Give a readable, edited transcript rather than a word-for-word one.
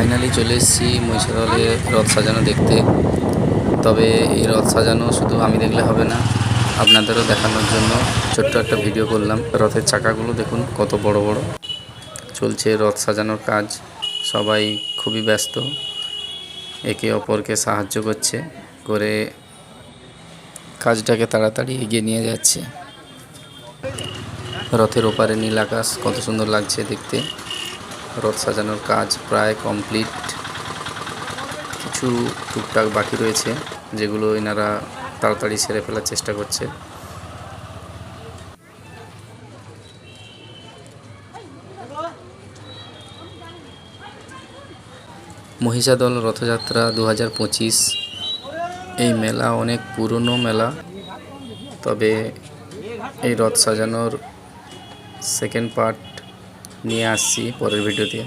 Finally চলে এসেছি মহিষাদলে রথ সাজানো দেখতে। তবে এই রথ সাজানো শুধু আমি দেখলে হবে না, আপনাদেরও দেখানোর জন্য ছোট্ট একটা ভিডিও করলাম। রথের চাকাগুলো দেখুন কত বড় বড়। চলছে রথ সাজানোর কাজ, সবাই খুবই ব্যস্ত, একে অপরকে সাহায্য করে কাজটাকে তাড়াতাড়ি এগিয়ে নিয়ে যাচ্ছে। রথের ওপারে নীল আকাশ কত সুন্দর লাগছে দেখতে। রথ সাজানোর কাজ প্রায় কমপ্লিট, কিছু টুকটাক বাকি রয়েছে যেগুলো এনারা তাড়াতাড়ি সেরে ফেলার চেষ্টা করছে। মহিষাদল রথযাত্রা 2025 এই মেলা অনেক পুরনো মেলা। তবে এই রথ সাজানোর সেকেন্ড পার্ট নিয়ে আসছি পরের ভিডিওতে।